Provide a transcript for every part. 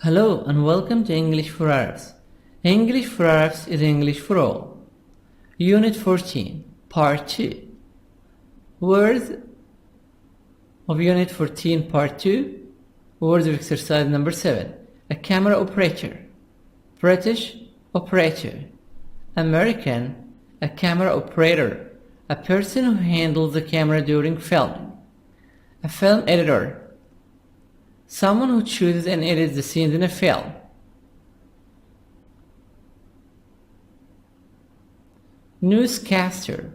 Hello and welcome to English for Arabs. English for Arabs is English for all. Unit 14, Part 2. Words of Unit 14, Part 2. Words of exercise number 7. A camera operator. British, operator. American, a camera operator. A person who handles the camera during filming. A film editor. Someone who chooses and edits the scenes in a film. Newscaster.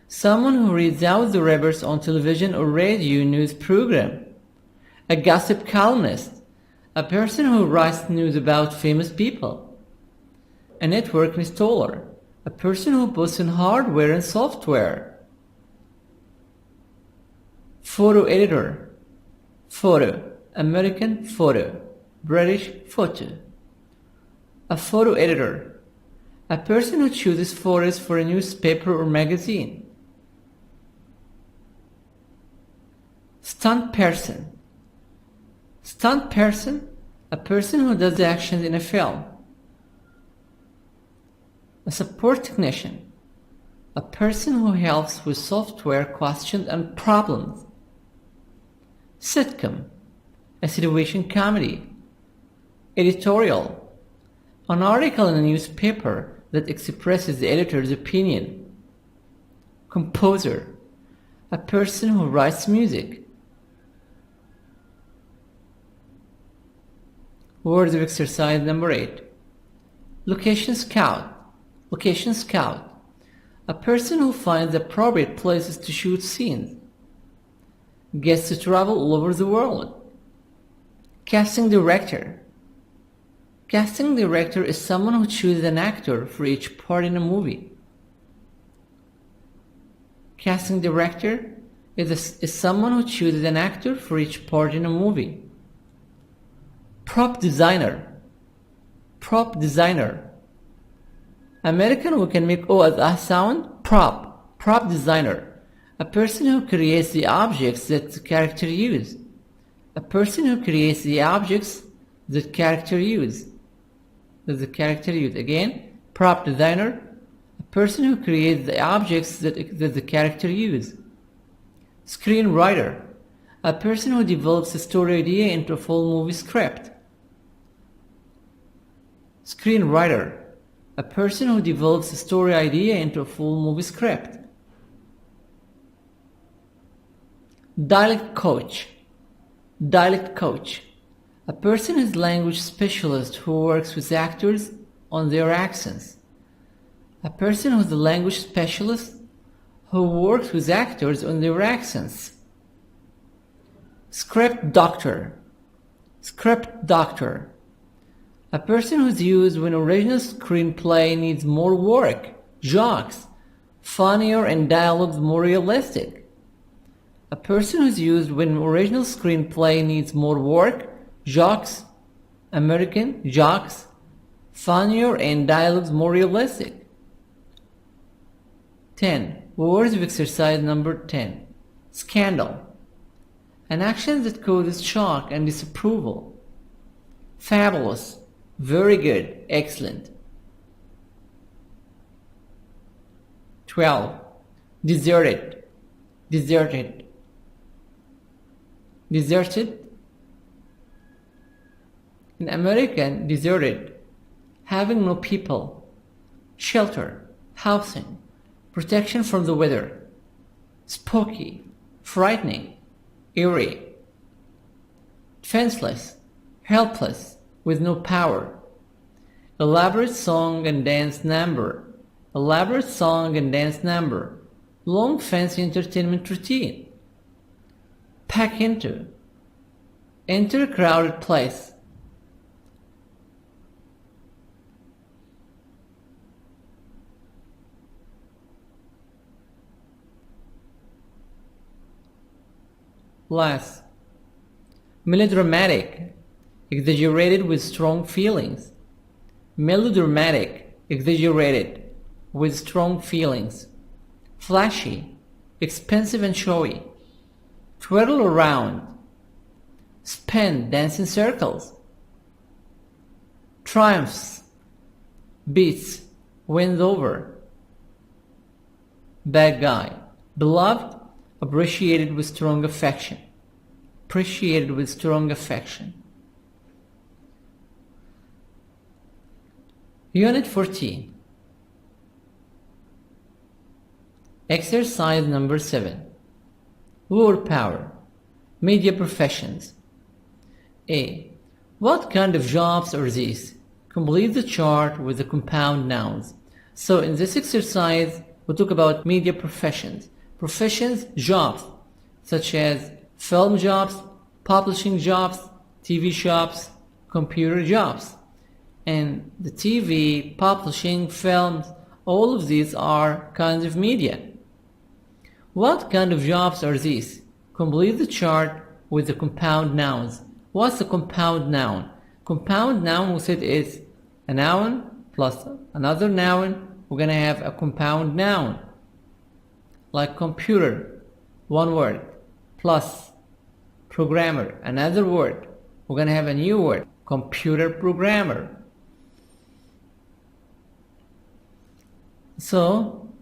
Someone who reads out the reports on television or radio news program. A gossip columnist. A person who writes news about famous people. A network installer. A person who puts in hardware and software. Photo editor. Photo, American photo, British photo. A photo editor, a person who chooses photos for a newspaper or magazine. Stunt person, a person who does the actions in a film. A support technician, a person who helps with software questions and problems. Sitcom, a situation comedy. Editorial, an article in a newspaper that expresses the editor's opinion. Composer, a person who writes music. Words of exercise number 8. Location scout, a person who finds appropriate places to shoot scenes. Gets to travel all over the world. Casting director. Casting director is someone who chooses an actor for each part in a movie. Casting director is someone who chooses an actor for each part in a movie. Prop designer. American who can make O as a sound. Prop designer. A person who creates the objects that the character use. A person who creates the objects that character use. Again, prop designer. A person who creates the objects that the character use. Screenwriter. A person who develops a story idea into a full movie script. Screenwriter. A person who develops a story idea into a full movie script. Dialect coach, a person who is language specialist who works with actors on their accents. A person who is a language specialist who works with actors on their accents. Script doctor, a person who is used when original screenplay needs more work, jokes, funnier and dialogues more realistic. A person who is used when original screenplay needs more work, jokes, American, jokes, funnier and dialogues more realistic. 10. Words of exercise number 10. Scandal. An action that causes shock and disapproval. Fabulous. Very good. Excellent. 12. Deserted. In American, deserted, having no people, shelter, housing, protection from the weather, spooky, frightening, eerie, defenseless, helpless, with no power, elaborate song and dance number, long fancy entertainment routine. Pack into. Enter a crowded place. Last. Melodramatic. Exaggerated with strong feelings. Exaggerated with strong feelings. Flashy. Expensive and showy. Twirl around. spin, dance in circles. Triumphs, beats, wins over. Bad guy, beloved, appreciated with strong affection. Appreciated with strong affection. Unit 14. Exercise number 7. Word power. Media professions. A. What kind of jobs are these? Complete the chart with the compound nouns. So in this exercise, we talk about media professions. Professions, jobs, such as film jobs, publishing jobs, TV jobs, computer jobs. And the TV, publishing, films, all of these are kinds of media. What kind of jobs are these? Complete the chart with the compound nouns. What's the compound noun? Compound noun, we said, is a noun plus another noun. We're going to have a compound noun. Like computer, one word, plus programmer, another word. We're going to have a new word, computer programmer. So,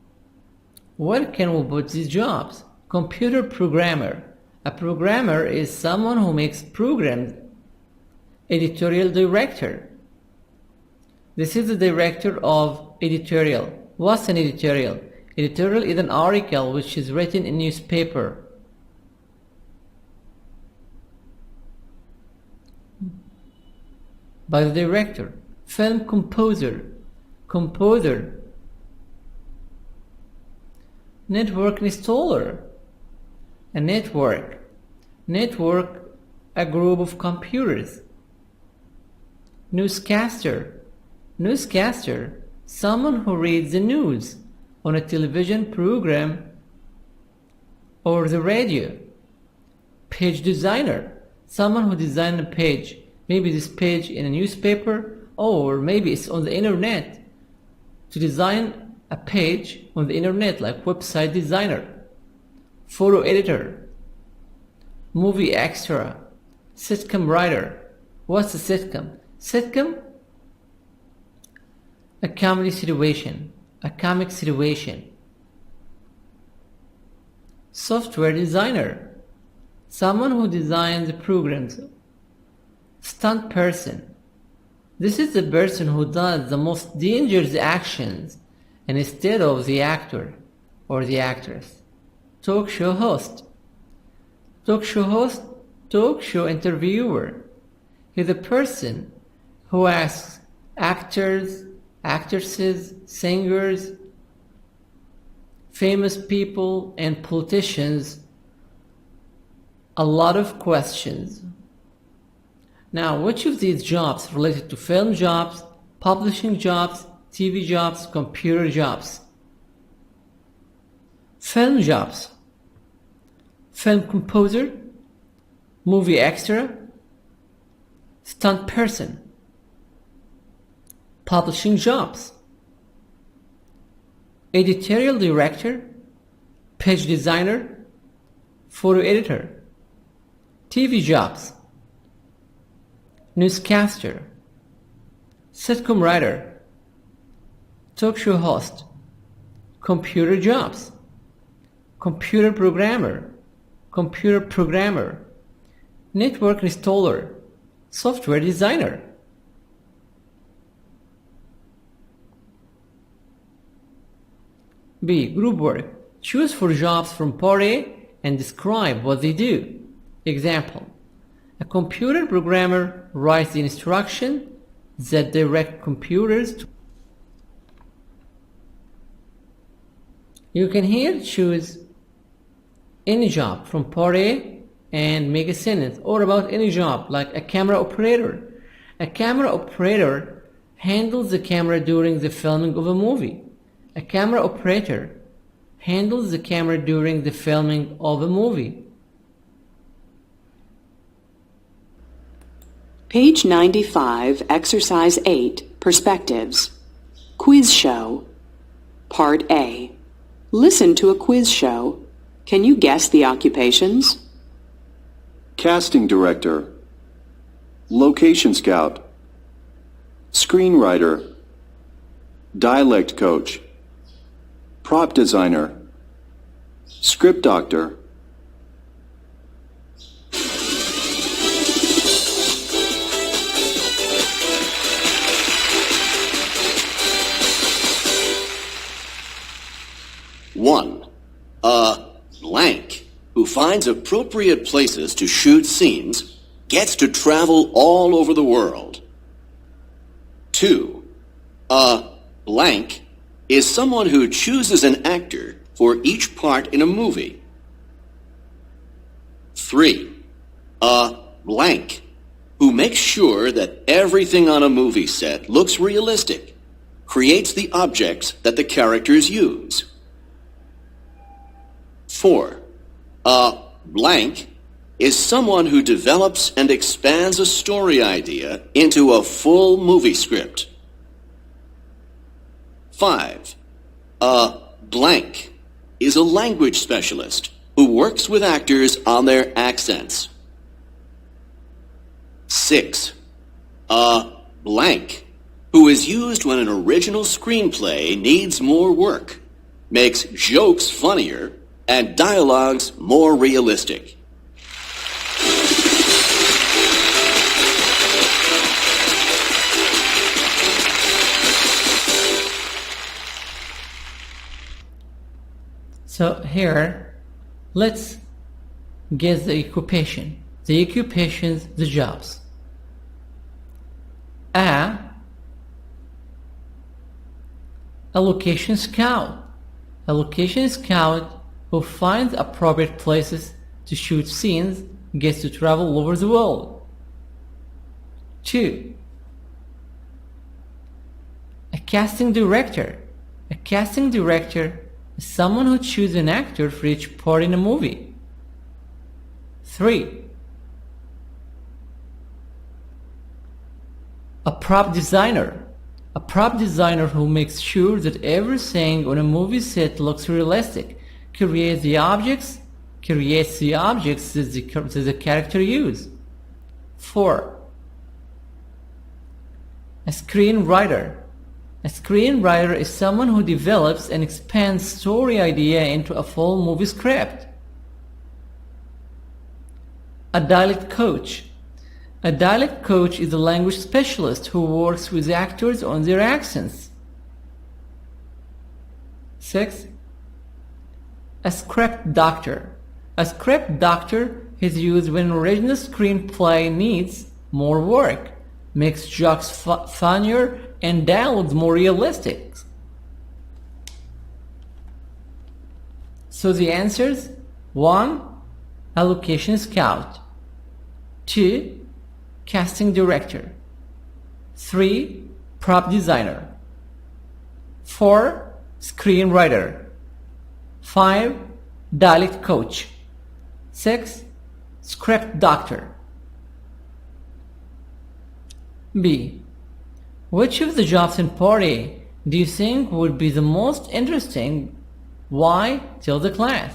where can we put these jobs? Computer programmer. A programmer is someone who makes programs. Editorial director. This is the director of editorial. What's an editorial? Editorial is an article which is written in newspaper. By the director. Film composer. Composer. Network installer. A network. Network, a group of computers. Newscaster. Newscaster, someone who reads the news on a television program or the radio. Page designer, someone who designed a page. Maybe this page in a newspaper, or maybe it's on the internet. To design a page on the internet, like website designer. Photo editor. Movie extra. Sitcom writer. What's a sitcom? Sitcom? A comedy situation. A comic situation. Software designer. Someone who designs the programs. Stunt person. This is the person who does the most dangerous actions instead of the actor or the actress. Talk show host. Talk show host, talk show interviewer. He's the person who asks actors, actresses, singers, famous people, and politicians a lot of questions. Now, which of these jobs related to film jobs, publishing jobs, TV jobs, computer jobs? Film jobs. Film composer, movie extra, stunt person. Publishing jobs. Editorial director, page designer, photo editor. TV jobs. Newscaster, sitcom writer, talk show host. Computer jobs. Computer programmer, computer programmer. Network installer, software designer. B. Group work. Choose four jobs from part A and describe what they do. Example. A computer programmer writes the instruction that direct computers to. You can here choose any job from part A and make a sentence, or about any job, like a camera operator. A camera operator handles the camera during the filming of a movie. A camera operator handles the camera during the filming of a movie. Page 95, Exercise 8, Perspectives. Quiz Show. Part A. Listen to a quiz show. Can you guess the occupations? Casting director, location scout, screenwriter, dialect coach, prop designer, script doctor. One, a blank who finds appropriate places to shoot scenes gets to travel all over the world. Two, a blank is someone who chooses an actor for each part in a movie. Three, a blank who makes sure that everything on a movie set looks realistic, creates the objects that the characters use. 4. A blank is someone who develops and expands a story idea into a full movie script. 5. A blank is a language specialist who works with actors on their accents. 6. A blank who is used when an original screenplay needs more work, makes jokes funnier, and dialogues more realistic. So here, let's guess the occupation. The occupations, the jobs. A location scout. A location scout who finds appropriate places to shoot scenes gets to travel all over the world. 2. A casting director. A casting director is someone who chooses an actor for each part in a movie. 3. A prop designer. A prop designer who makes sure that everything on a movie set looks realistic, creates the objects that the character use. 4. A screenwriter. A screenwriter is someone who develops and expands story idea into a full movie script. A dialect coach. A dialect coach is a language specialist who works with actors on their accents. 6. A script doctor. A script doctor is used when an original screenplay needs more work, makes jokes funnier, and dialogues more realistic. So the answers: 1. A location scout. 2. Casting director. 3. Prop designer. 4. Screenwriter. 5. Dialect coach. 6. Script doctor. B. Which of the jobs in Part A do you think would be the most interesting? Why? Tell the class.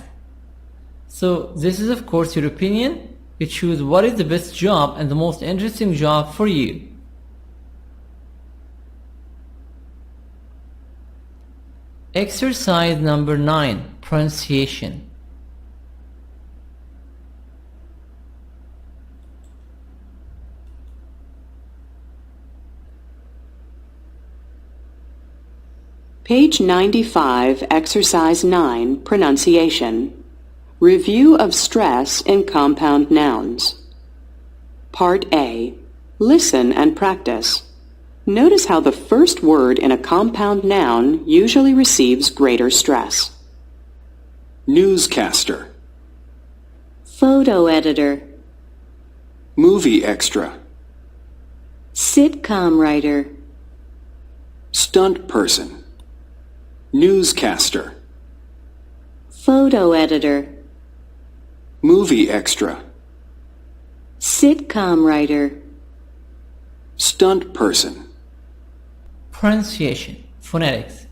So this is of course your opinion. You choose what is the best job and the most interesting job for you. Exercise number 9. Pronunciation. Page 95, Exercise 9, Pronunciation. Review of stress in compound nouns. Part A. Listen and practice. Notice how the first word in a compound noun usually receives greater stress. Newscaster, Photo editor, movie extra, sitcom writer, stunt person, newscaster, photo editor, movie extra, sitcom writer. stunt person. Pronunciation. Phonetics.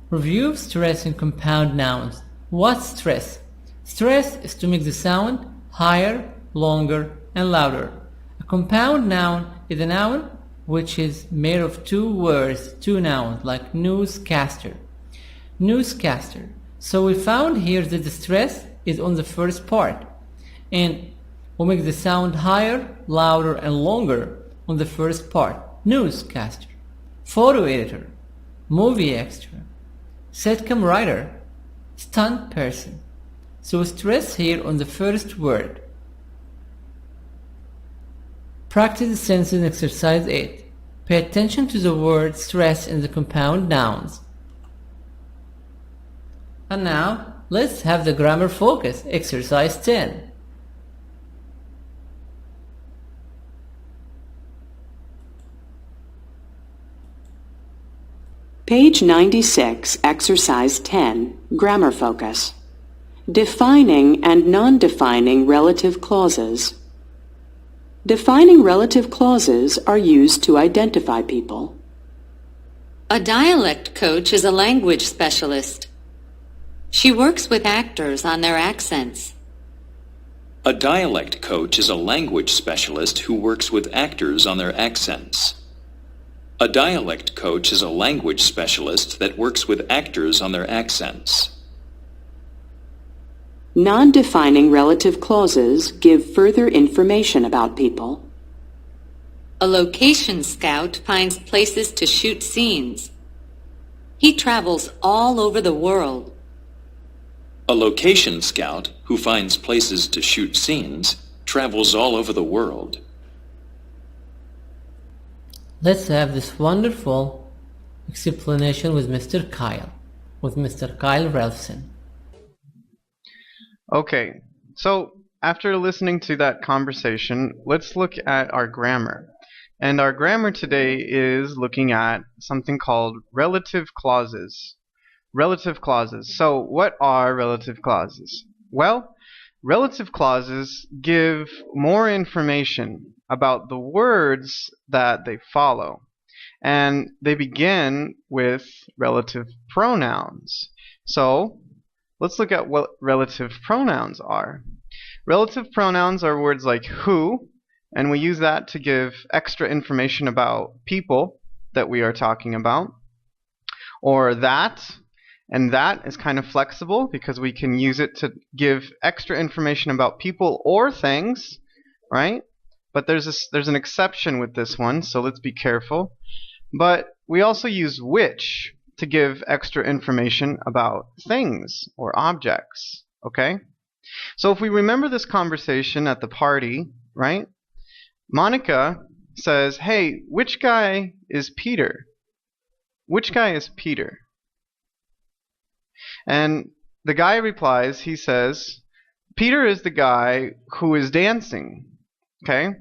Review of stress in compound nouns. What's stress? Stress is to make the sound higher, longer, and louder. A Compound noun is a noun which is made of two words, two nouns, like newscaster. Newscaster. So we found here that the stress is on the first part, and we'll make the sound higher, louder, and longer on the first part. Newscaster. Photo editor. Movie extra. Sitcom writer. Stunt person. So stress here on the first word. Practice the sentence in exercise 8. Pay attention to the word stress in the compound nouns. And now, let's have the grammar focus, exercise 10. Page 96, exercise 10, grammar focus. Defining and non-defining relative clauses. Defining relative clauses are used to identify people. A dialect coach is a language specialist. She works with actors on their accents. A dialect coach is a language specialist who works with actors on their accents. A dialect coach is a language specialist that works with actors on their accents. Non-defining relative clauses give further information about people. A location scout finds places to shoot scenes. He travels all over the world. A location scout who finds places to shoot scenes travels all over the world. Let's have this wonderful explanation with Mr. Kyle Ralphson. Okay, so after listening to that conversation, let's look at our grammar. And our grammar today is looking at something called relative clauses. Relative clauses. So what are relative clauses? Well, relative clauses give more information about the words that they follow. And they begin with relative pronouns. So let's look at what relative pronouns are. Relative pronouns are words like who, and we use that to give extra information about people that we are talking about. Or that, and that is kind of flexible because we can use it to give extra information about people or things, right? But there's an exception with this one, so let's be careful. But we also use which to give extra information about things or objects, okay? So if we remember this conversation at the party, right? Monica says, hey, which guy is Peter? Which guy is Peter? And the guy replies, he says, Peter is the guy who is dancing, okay?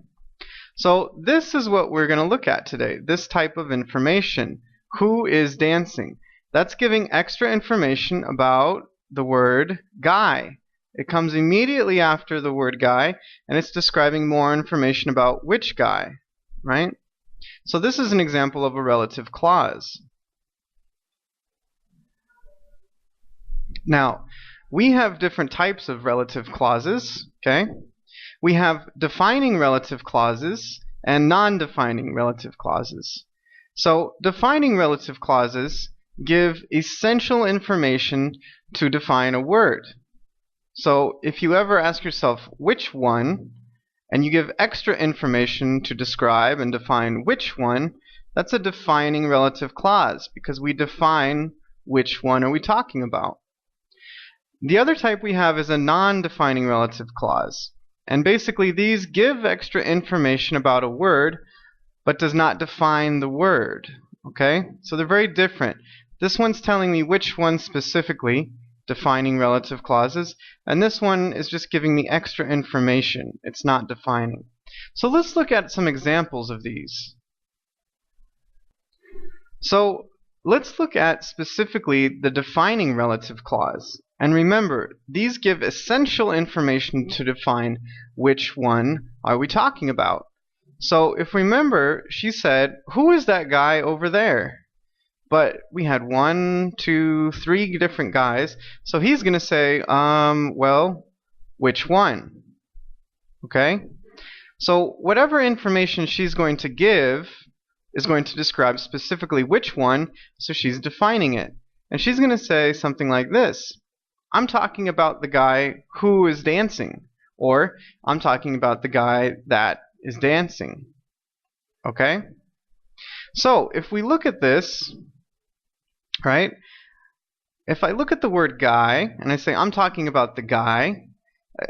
So this is what we're going to look at today, this type of information. Who is dancing? That's giving extra information about the word guy. It comes immediately after the word guy, and it's describing more information about which guy, right? So this is an example of a relative clause. Now, we have different types of relative clauses, okay? We have defining relative clauses and non-defining relative clauses. So, defining relative clauses give essential information to define a word. So, if you ever ask yourself which one, and you give extra information to describe and define which one, that's a defining relative clause because we define which one are we talking about. The other type we have is a non-defining relative clause. And basically these give extra information about a word but does not define the word. Okay? So they're very different. This one's telling me which one specifically, defining relative clauses, and this one is just giving me extra information. It's not defining. So let's look at some examples of these. So let's look at specifically the defining relative clause. And remember, these give essential information to define which one are we talking about. So if we remember, she said, who is that guy over there? But we had 1, 2, 3 different guys. So he's going to say, well, which one? Okay? So whatever information she's going to give is going to describe specifically which one, so she's defining it. And she's going to say something like this. I'm talking about the guy who is dancing, or I'm talking about the guy that is dancing. Okay? So if we look at this, right? If I look at the word guy and I say I'm talking about the guy,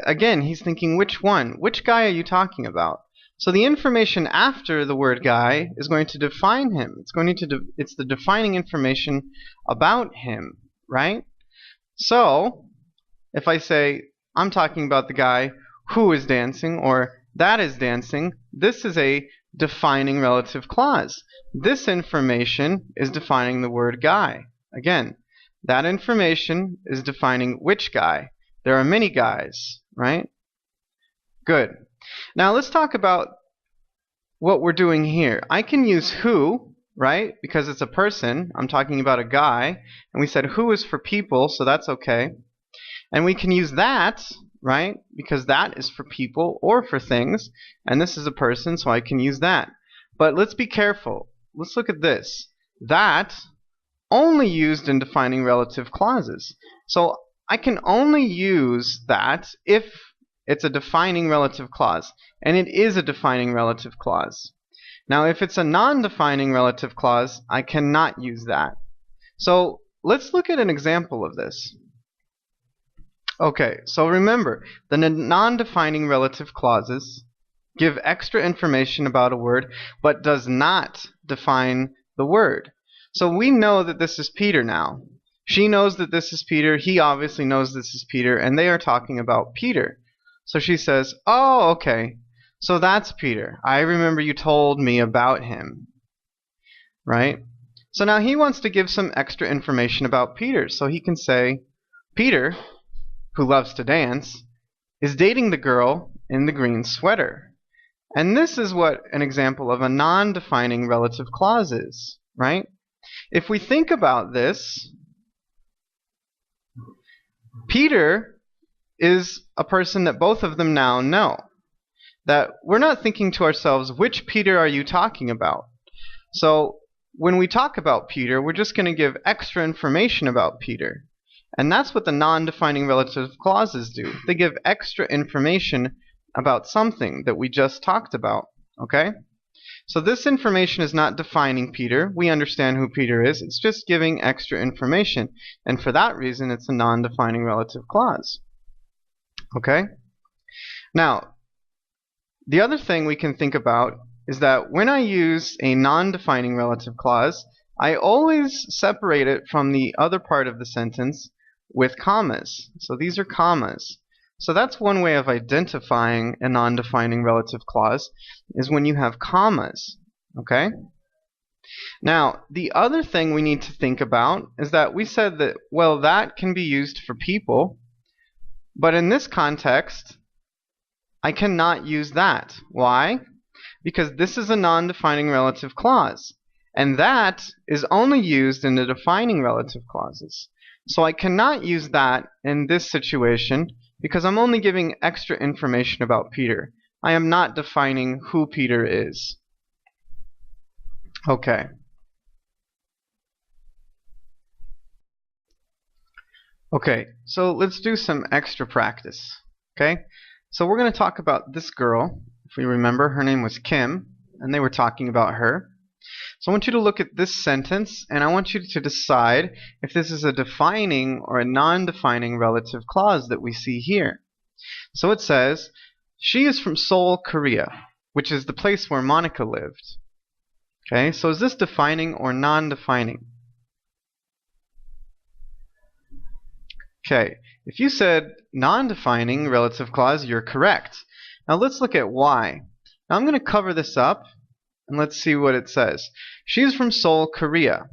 again, he's thinking which one? Which guy are you talking about? So the information after the word guy is going to define him. It's the defining information about him, right? So if I say I'm talking about the guy who is dancing or that is dancing, this is a defining relative clause. This information is defining the word guy. Again, that information is defining which guy. There are many guys, right? Good. Now let's talk about what we're doing here. I can use who, right? Because it's a person. I'm talking about a guy. And we said who is for people, so that's okay. And we can use that, right? Because that is for people or for things. And this is a person, so I can use that. But let's be careful. Let's look at this. That only used in defining relative clauses. So I can only use that if it's a defining relative clause. And it is a defining relative clause. Now if it's a non-defining relative clause, I cannot use that. So let's look at an example of this. Okay, so remember, the non-defining relative clauses give extra information about a word, but does not define the word. So we know that this is Peter now. She knows that this is Peter. He obviously knows this is Peter, and they are talking about Peter. So she says, oh, okay, so that's Peter. I remember you told me about him, right? So now he wants to give some extra information about Peter. So he can say, Peter, who loves to dance, is dating the girl in the green sweater. And this is what an example of a non-defining relative clause is, right? If we think about this, Peter is a person that both of them now know. That we're not thinking to ourselves, which Peter are you talking about? So when we talk about Peter, we're just going to give extra information about Peter. And that's what the non-defining relative clauses do. They give extra information about something that we just talked about. Okay? So this information is not defining Peter. We understand who Peter is. It's just giving extra information. And for that reason, it's a non-defining relative clause. Okay? Now, the other thing we can think about is that when I use a non-defining relative clause, I always separate it from the other part of the sentence with commas. So these are commas. So that's one way of identifying a non-defining relative clause, is when you have commas. Okay? Now, the other thing we need to think about is that we said that, well, that can be used for people, but in this context, I cannot use that. Why? Because this is a non-defining relative clause, and that is only used in the defining relative clauses. So I cannot use that in this situation because I'm only giving extra information about Peter. I am not defining who Peter is. Okay. Okay, so let's do some extra practice. Okay? So we're going to talk about this girl. If we remember, her name was Kim, and they were talking about her. So I want you to look at this sentence, and I want you to decide if this is a defining or a non-defining relative clause that we see here. So it says, she is from Seoul, Korea, which is the place where Monica lived. Okay, so is this defining or non-defining? Okay, if you said non-defining relative clause, you're correct. Now let's look at why. Now I'm going to cover this up, and let's see what it says. She's from Seoul, Korea.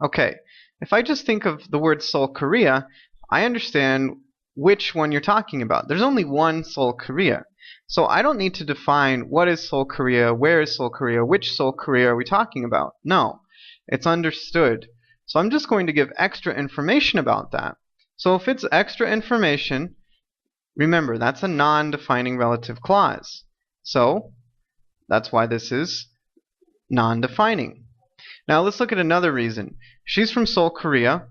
Okay, if I just think of the word Seoul, Korea, I understand which one you're talking about. There's only one Seoul, Korea. So I don't need to define what is Seoul, Korea, where is Seoul, Korea, which Seoul, Korea are we talking about. No, it's understood. So I'm just going to give extra information about that. So if it's extra information, remember, that's a non-defining relative clause. So That's why this is non-defining. Now let's look at another reason. She's from Seoul, Korea,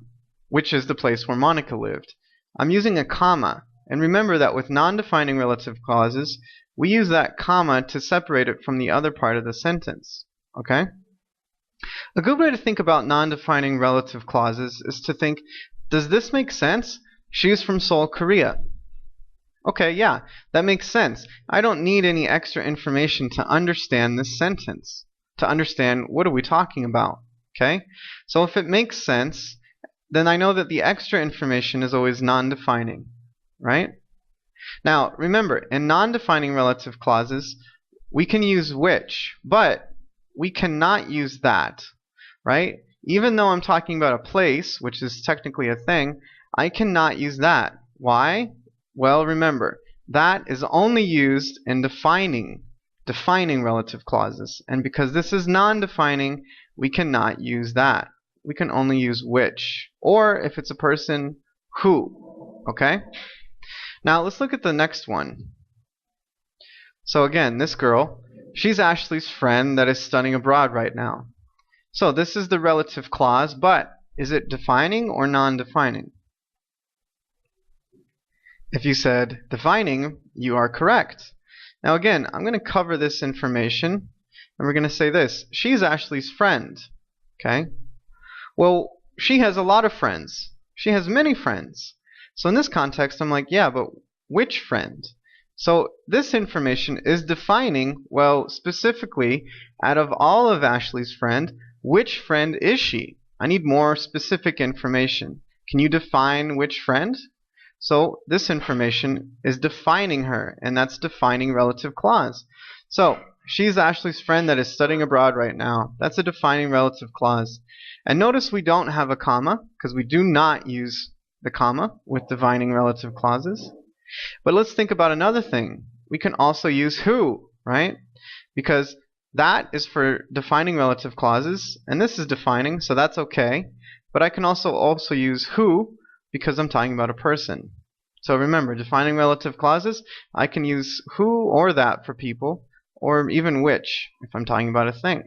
which is the place where Monica lived. I'm using a comma, and remember that with non-defining relative clauses, we use that comma to separate it from the other part of the sentence. Okay? A good way to think about non-defining relative clauses is to think, does this make sense? She's from Seoul, Korea. Okay, yeah, that makes sense. I don't need any extra information to understand this sentence, to understand what are we talking about. Okay? So if it makes sense, then I know that the extra information is always non-defining, right? Now, remember, in non-defining relative clauses, we can use which, but we cannot use that, right? Even though I'm talking about a place, which is technically a thing, I cannot use that. Why? Well, remember, that is only used in defining relative clauses. And because this is non-defining, we cannot use that. We can only use which, or if it's a person, who. Okay? Now let's look at the next one. So again, this girl, she's Ashley's friend that is studying abroad right now. So this is the relative clause, but is it defining or non-defining? If you said defining, you are correct. Now again, I'm going to cover this information, and we're going to say this. She's Ashley's friend. Okay? Well, she has a lot of friends. She has many friends. So in this context, I'm like, yeah, but which friend? So this information is defining, well, specifically, out of all of Ashley's friends, which friend is she? I need more specific information. Can you define which friend? So this information is defining her, and that's defining relative clause. So she's Ashley's friend that is studying abroad right now. That's a defining relative clause. And notice we don't have a comma, because we do not use the comma with defining relative clauses. But let's think about another thing. We can also use who, right? Because that is for defining relative clauses, and this is defining, so that's okay. But I can also use who because I'm talking about a person. So remember, defining relative clauses, I can use who or that for people, or even which if I'm talking about a thing.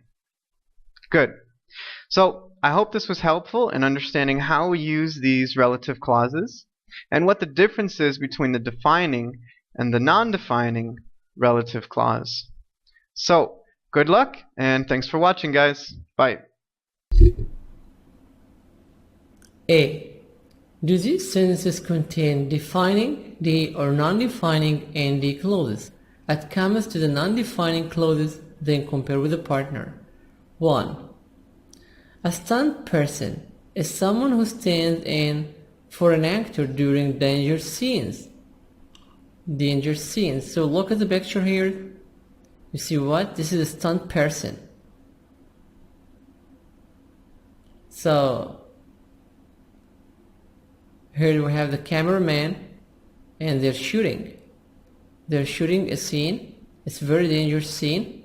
Good. So I hope this was helpful in understanding how we use these relative clauses and what the difference is between the defining and the non-defining relative clause. So good luck, and thanks for watching, guys. Bye. A. Do these sentences contain defining the or non-defining ND clauses? Add commas to the non-defining clauses, then compare with the partner. 1. A stunt person is someone who stands in for an actor during danger scenes. Danger scenes. So look at the picture here. You see what? This is a stunt person. So here we have the cameraman and they're shooting. They're shooting a scene. It's a very dangerous scene.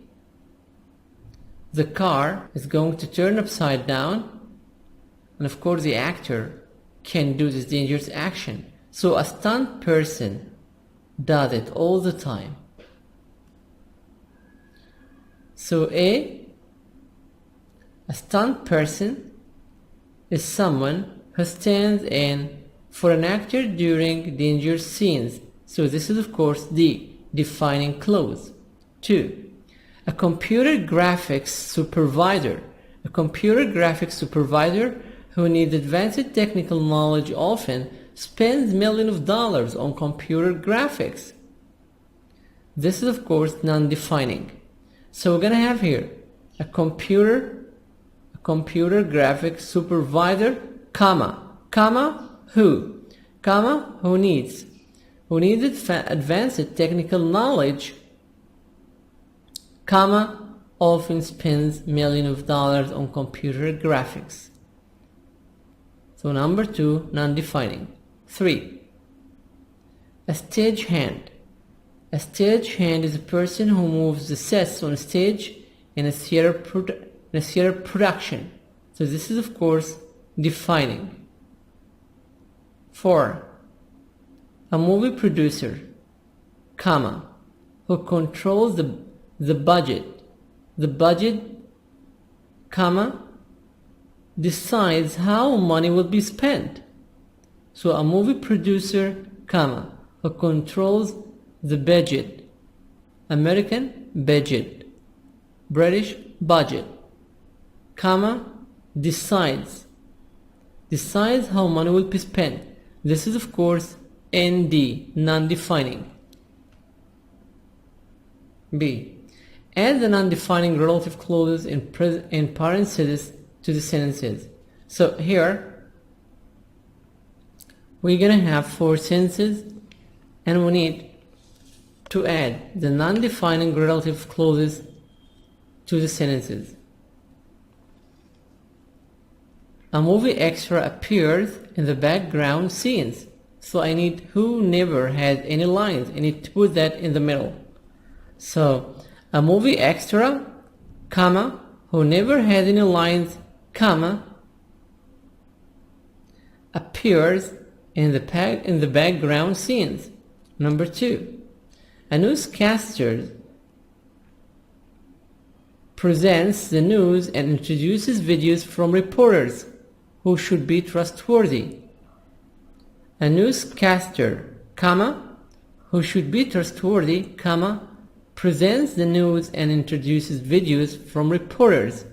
The car is going to turn upside down, and of course the actor can do this dangerous action. So a stunt person does it all the time. So a stunt person is someone who stands in for an actor during dangerous scenes. So this is of course the defining clause. 2. A computer graphics supervisor. A computer graphics supervisor who needs advanced technical knowledge often spends millions of dollars on computer graphics. This is of course non-defining. So we're gonna have here a computer graphics supervisor, comma, who needs advanced technical knowledge, comma, often spends millions of dollars on computer graphics. So number 2, non-defining. 3. A stagehand. A stagehand is a person who moves the sets on stage in a theater production. So this is of course defining. 4. A movie producer, comma, who controls the budget The budget, comma, decides how money will be spent. So a movie producer, comma, who controls the budget. American budget, British budget, comma, decides how money will be spent. This is of course ND, non-defining. B. Add the non-defining relative clauses in parentheses to the sentences. So here we're gonna have 4 sentences and we need to add the non-defining relative clauses to the sentences. A movie extra appears in the background scenes. So I need who never had any lines. I need to put that in the middle. So a movie extra, comma, who never had any lines, comma, appears in the background scenes. Number 2, a newscaster presents the news and introduces videos from reporters who should be trustworthy. A newscaster, comma, who should be trustworthy, comma, presents the news and introduces videos from reporters.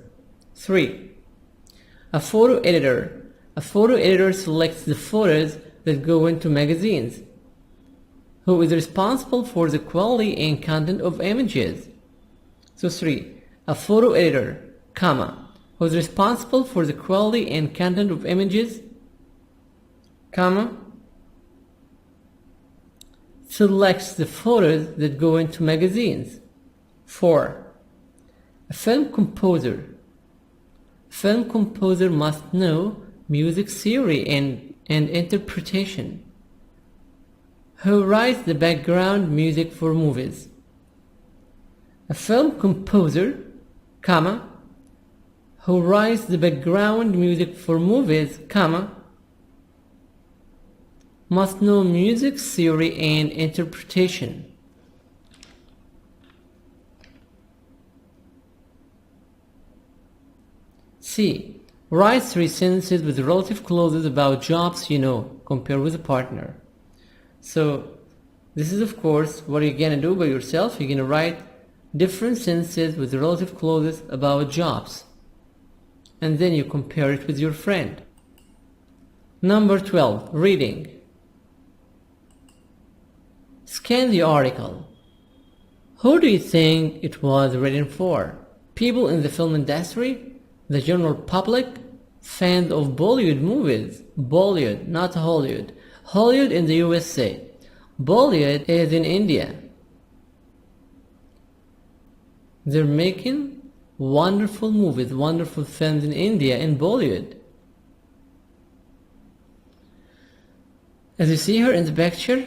3. A photo editor. A photo editor selects the photos that go into magazines. Who is responsible for the quality and content of images? So 3. A photo editor, comma, who is responsible for the quality and content of images, comma, selects the photos that go into magazines. 4. A film composer. Film composer must know music theory and interpretation. Who writes the background music for movies? A film composer, comma, who writes the background music for movies, comma, must know music theory and interpretation. C. Write 3 sentences with relative clauses about jobs you know. Compare with a partner. So this is of course what you're gonna do by yourself. You're gonna write different sentences with relative clauses about jobs. And then you compare it with your friend. Number 12. Reading. Scan the article. Who do you think it was written for? People in the film industry? The general public? Fans of Bollywood movies? Bollywood, not Hollywood. Hollywood in the USA. Bollywood is in India. They're making wonderful movies, wonderful films in India, in Bollywood. As you see here in the picture,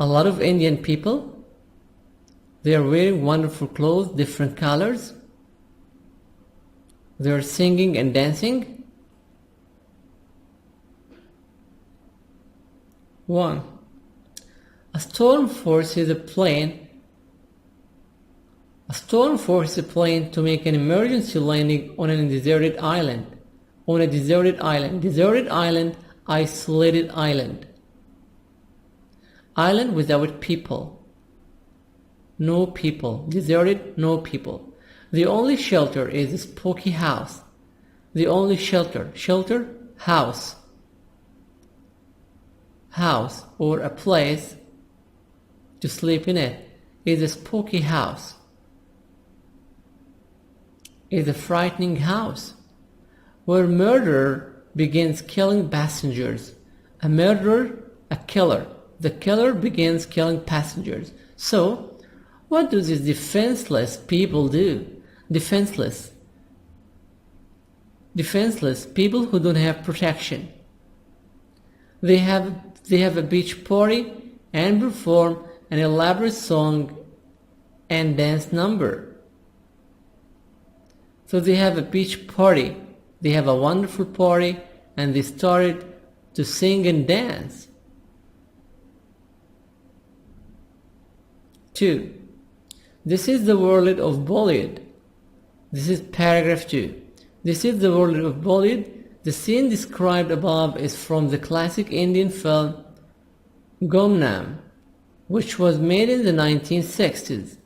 a lot of Indian people, they are wearing wonderful clothes, different colors. They are singing and dancing. 1. A storm forces a plane to make an emergency landing on a deserted island. On a deserted island. Deserted island, isolated island. Island without people. No people. Deserted, no people. The only shelter is a spooky house. The only shelter. Shelter, house. House or a place to sleep in it is a spooky house. Is a frightening house where murderer begins killing passengers. A murderer, a killer. The killer begins killing passengers. So, what do these defenseless people do? Defenseless. Defenseless people who don't have protection. They have a beach party and perform an elaborate song and dance number. So they have a beach party. They have a wonderful party and they started to sing and dance. 2. This is the world of Bollywood. This is paragraph 2. This is the world of Bollywood. The scene described above is from the classic Indian film Gumnam, which was made in the 1960s.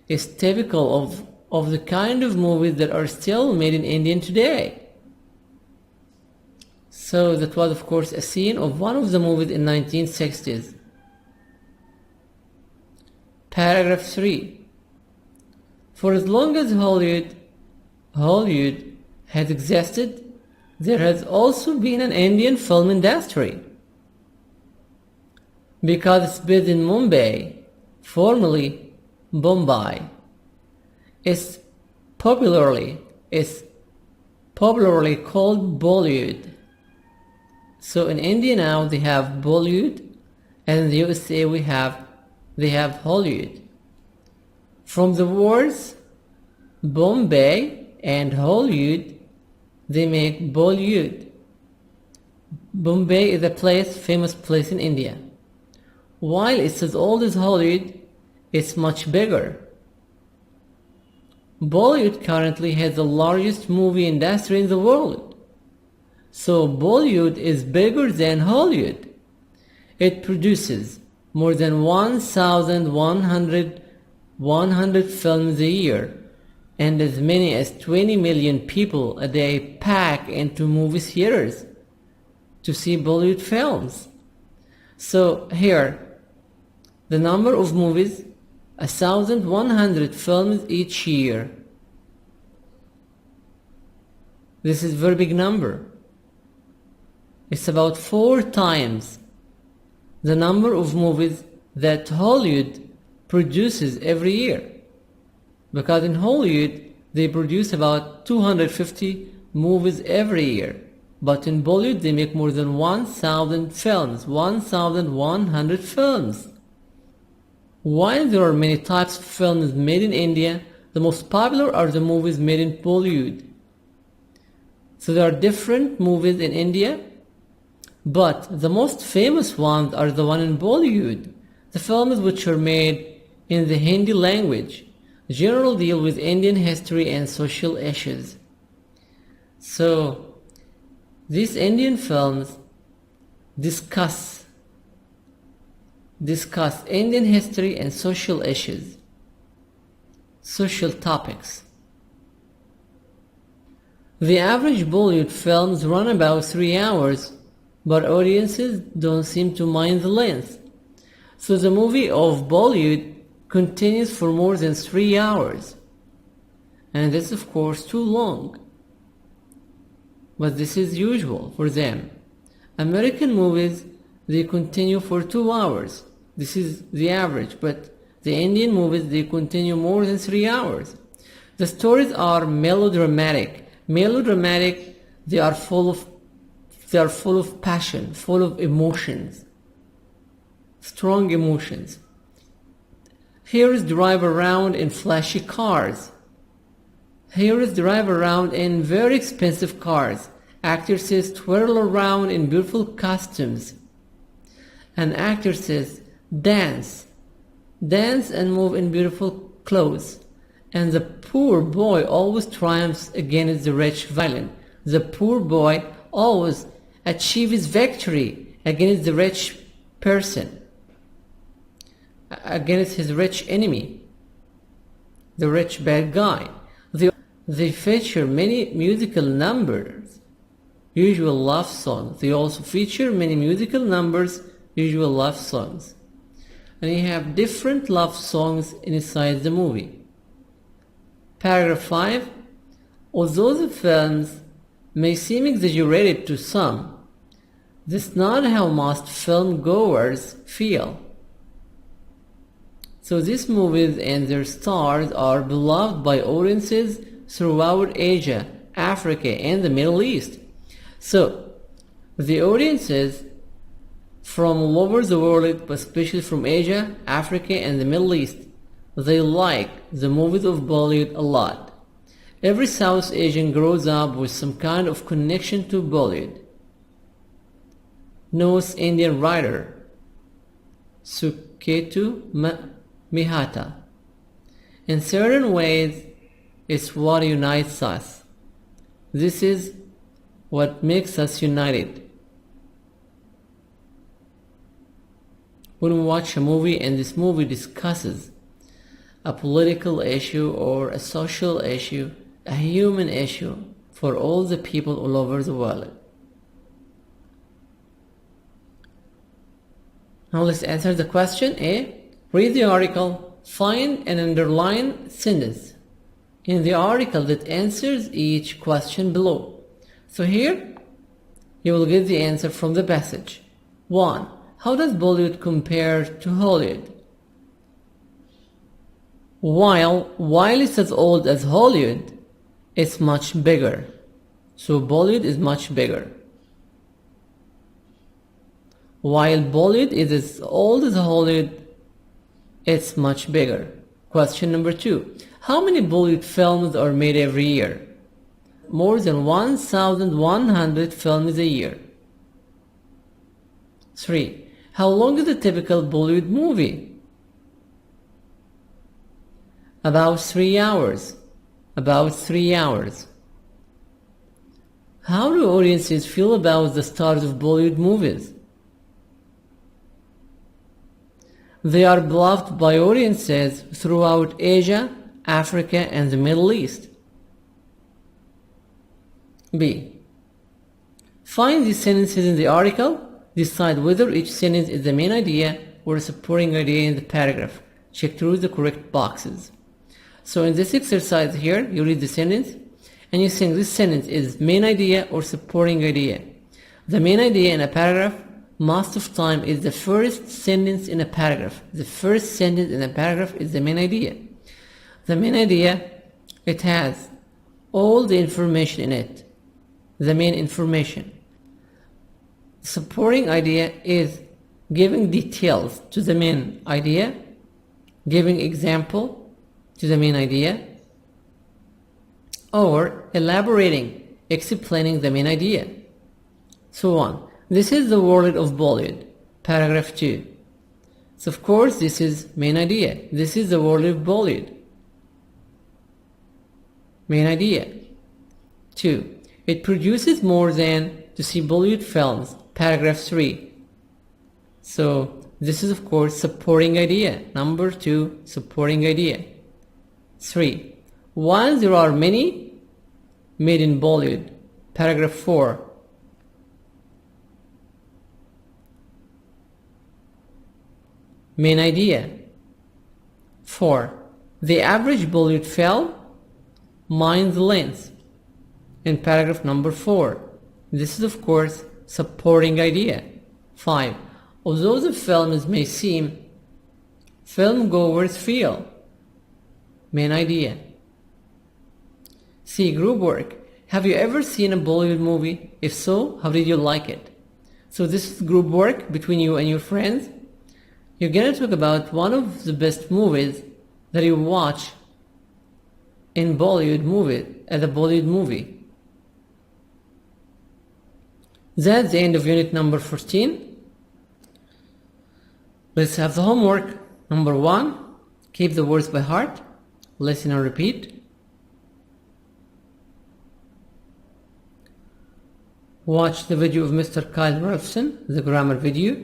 It's typical of the kind of movies that are still made in India today. So that was of course a scene of one of the movies in 1960s. Paragraph 3. For as long as Hollywood has existed, there has also been an Indian film industry. Because it's based in Mumbai, formerly Bombay, it's popularly called Bollywood. So in India now they have Bollywood, and in the USA they have Hollywood. From the words Bombay and Hollywood, they make Bollywood. Bombay is a famous place in India. While it's as old as Hollywood, it's much bigger. Bollywood currently has the largest movie industry in the world. So Bollywood is bigger than Hollywood. It produces more than 1,100 films a year, and as many as 20 million people a day pack into movie theaters to see Bollywood films. So here, the number of movies, 1,100 films each year. This is a very big number. It's about 4 times the number of movies that Hollywood produces every year. Because in Hollywood, they produce about 250 movies every year. But in Bollywood, they make more than 1,000 films, 1,100 films. While there are many types of films made in India, the most popular are the movies made in Bollywood. So there are different movies in India, but the most famous ones are the one in Bollywood. The films which are made in the Hindi language generally deal with Indian history and social issues. So these Indian films discuss Indian history and social issues, social topics. The average Bollywood films run about 3 hours, but audiences don't seem to mind the length. So the movie of Bollywood continues for more than 3 hours. And this is of course too long. But this is usual for them. American movies, they continue for 2 hours. This is the average, but the Indian movies, they continue more than 3 hours. The stories are melodramatic. They are full of passion, full of emotions, strong emotions. Heroes drive around in flashy cars. Heroes drive around in very expensive cars. Actresses twirl around in beautiful costumes. And actresses dance and move in beautiful clothes. And the poor boy always triumphs against the rich villain. The poor boy always achieves victory against the rich person, against his rich enemy, the rich bad guy. They feature many musical numbers, usual love songs. They also feature many musical numbers, usual love songs. And you have different love songs inside the movie. Paragraph 5. Although the films may seem exaggerated to some, that's not how most film goers feel. So these movies and their stars are beloved by audiences throughout Asia, Africa, and the Middle East. So the audiences from all over the world, but especially from Asia, Africa, and the Middle East, they like the movies of Bollywood a lot. Every South Asian grows up with some kind of connection to Bollywood. North Indian writer Suketu Mehta. In certain ways, it's what unites us. This is what makes us united. When we watch a movie and this movie discusses a political issue or a social issue, a human issue for all the people all over the world. Now let's answer the question. A. Read the article, find an underlined sentence in the article that answers each question below. So here, you will get the answer from the passage. 1. How does Bollywood compare to Hollywood? While it's as old as Hollywood, it's much bigger. So Bollywood is much bigger. While Bollywood is as old as Hollywood, it's much bigger. Question number 2. How many Bollywood films are made every year? More than 1,100 films a year. 3. How long is a typical Bollywood movie? About 3 hours. About 3 hours. How do audiences feel about the stars of Bollywood movies? They are beloved by audiences throughout Asia, Africa, and the Middle East. B. Find the sentences in the article. Decide whether each sentence is the main idea or a supporting idea in the paragraph. Check through the correct boxes. So in this exercise here, you read the sentence and you think this sentence is main idea or supporting idea. The main idea in a paragraph most of the time is the first sentence in a paragraph. The first sentence in a paragraph is the main idea. The main idea, it has all the information in it. The main information. Supporting idea is giving details to the main idea, giving example to the main idea, or elaborating, explaining the main idea. So on. This is the world of Bollywood, paragraph 2. So of course this is main idea. This is the world of Bollywood. Main idea. 2. It produces more than to see Bollywood films, paragraph 3. So this is of course supporting idea. Number 2, supporting idea. 3. While there are many made in Bollywood, paragraph 4. Main idea. 4. The average Bollywood film minds the length. In paragraph number 4. This is of course supporting idea. 5. Although the films may seem, film goers feel. Main idea. C. Group work. Have you ever seen a Bollywood movie? If so, how did you like it? So this is group work between you and your friends. You're going to talk about one of the best movies that you watch in Bollywood movie, as a Bollywood movie. That's the end of unit number 14. Let's have the homework. Number 1, keep the words by heart. Listen and repeat. Watch the video of Mr. Kyle Rolfson, the grammar video.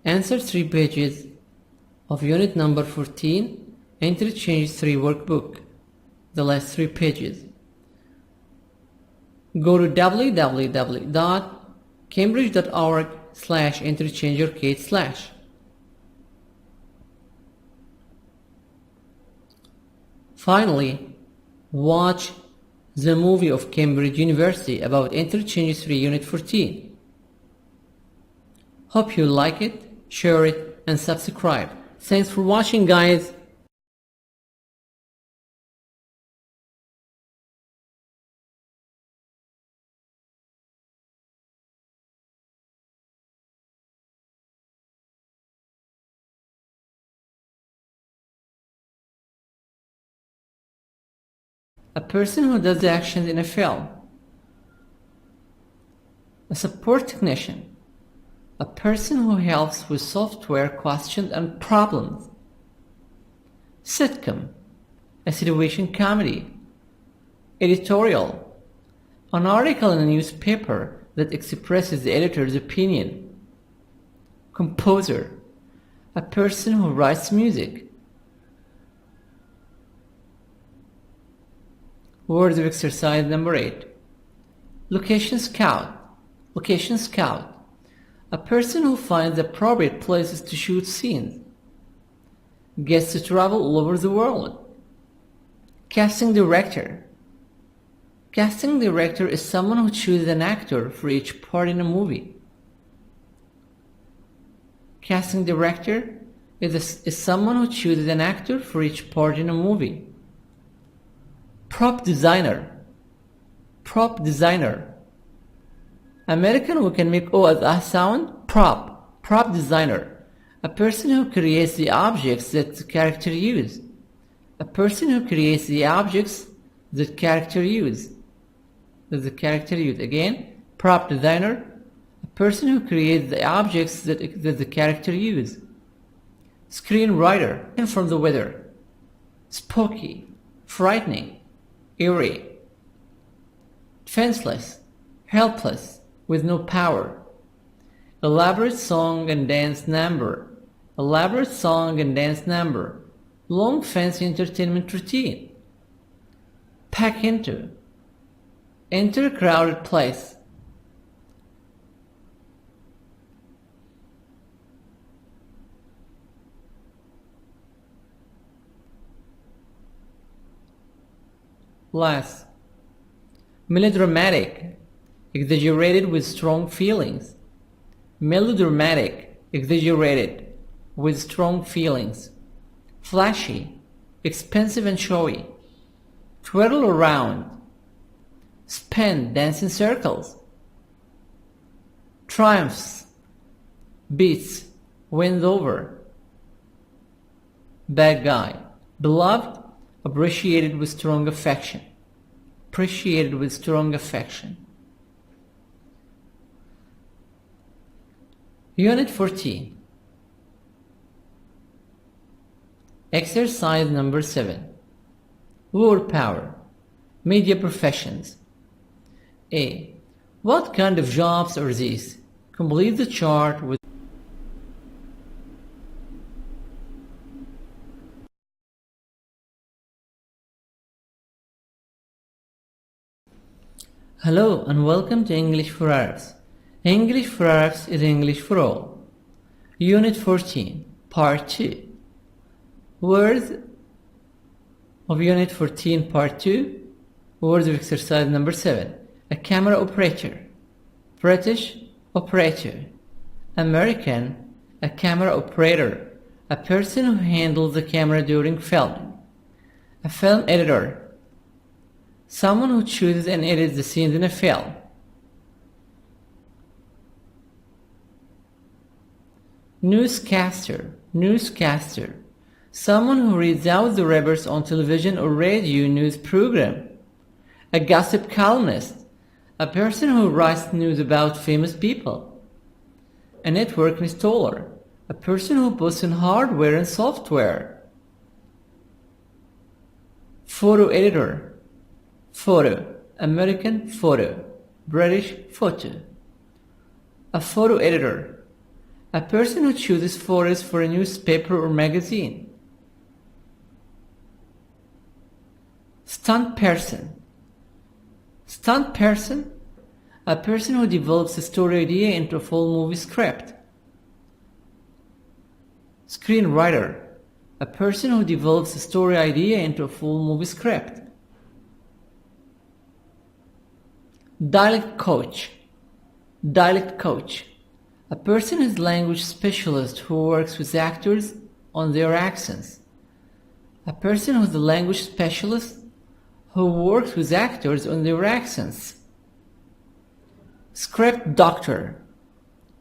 Answer 3 pages of unit number 14, interchange 3 workbook, the last 3 pages. Go to www.cambridge.org/interchangearcade/. Finally, watch the movie of Cambridge University about interchange 3 unit 14. Hope you like it. Share it and subscribe. Thanks for watching, guys. A person who does the actions in a film. A support technician. A person who helps with software questions and problems. sitcom, a situation comedy, editorial, an article in a newspaper that expresses the editor's opinion, composer, a person who writes music. Words of exercise number 8. Location scout. Location scout. A person who finds appropriate places to shoot scenes. Gets to travel all over the world. Casting director. Casting director is someone who chooses an actor for each part in a movie. Casting director is someone who chooses an actor for each part in a movie. Prop designer. Prop designer. American who can make O as a sound. Prop. Prop designer. A person who creates the objects that the character use. A person who creates the objects that character use. Again, prop designer. A person who creates the objects that the character use. Screenwriter. And from the weather. Spooky. Frightening. Eerie. Defenseless. Helpless. With no power. Elaborate song and dance number. Elaborate song and dance number. Long fancy entertainment routine. Pack into. Enter a crowded place. Last. Melodramatic. Exaggerated with strong feelings. Melodramatic. Exaggerated with strong feelings. Flashy. Expensive and showy. Twirl around. Spin, dance in circles. Triumphs. Beats. Wins over. Bad guy. Beloved. Appreciated with strong affection. Appreciated with strong affection. Unit 14. Exercise number 7. Word power. Media professions. A. What kind of jobs are these? Complete the chart with Hello and welcome to English for Arabs. English for Arabs is English for all. Unit 14, Part 2. Words of Unit 14, Part 2. Words of exercise number 7. A camera operator. British, operator. American, a camera operator. A person who handles the camera during filming. A film editor. Someone who chooses and edits the scenes in a film. Newscaster. Newscaster. Someone who reads out the reports on television or radio news program. A gossip columnist. A person who writes news about famous people. A network installer. A person who puts in hardware and software. Photo editor. Photo. American photo. British photo. A photo editor. A person who chooses photos for a newspaper or magazine. Stunt person. Stunt person. A person who develops a story idea into a full movie script. Screenwriter. A person who develops a story idea into a full movie script. Dialect coach. Dialect coach. A person is language specialist who works with actors on their accents. A person who is a language specialist who works with actors on their accents. Script doctor.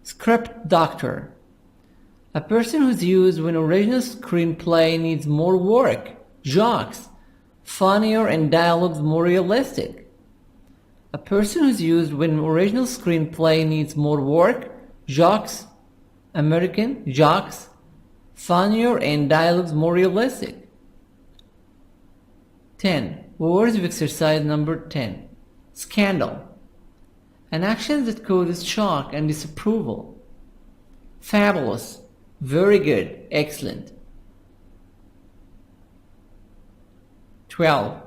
Script doctor. A person who is used when original screenplay needs more work, jokes, funnier and dialogues more realistic. A person who is used when original screenplay needs more work, jokes, American, jokes, funnier and dialogues more realistic. 10. Words of exercise number 10. Scandal. An action that causes shock and disapproval. Fabulous. Very good. Excellent. 12.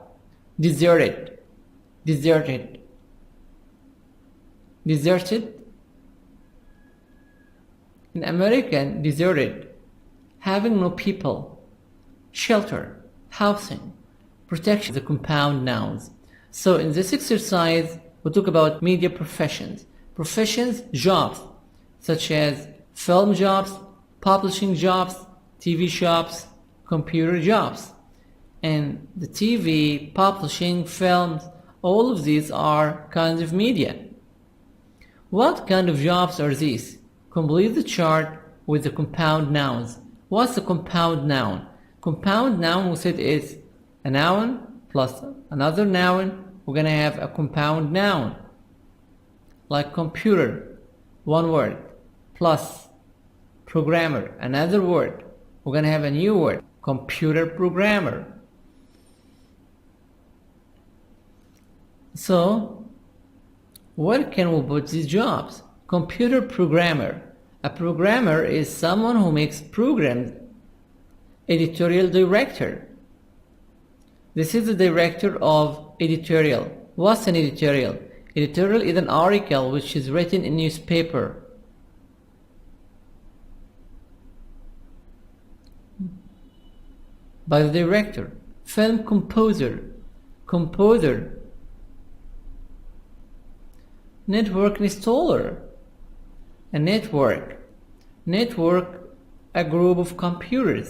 Deserted. Deserted. Deserted. In American, deserted. Having no people. Shelter. Housing. Protection. The compound nouns. So in this exercise, we'll talk about media professions. Professions, jobs, such as film jobs, publishing jobs, TV jobs, computer jobs. And the TV, publishing, films, all of these are kinds of media. What kind of jobs are these? Complete the chart with the compound nouns. What's the compound noun? Compound noun, we said, is a noun plus another noun. We're going to have a compound noun. Like computer, one word, plus programmer, another word. We're going to have a new word, computer programmer. So, where can we put these jobs? Computer programmer. A programmer is someone who makes programs. Editorial director. This is the director of editorial. What's an editorial? Editorial is an article which is written in newspaper. By the director. Film composer. Composer. Network installer. A network. Network, a group of computers.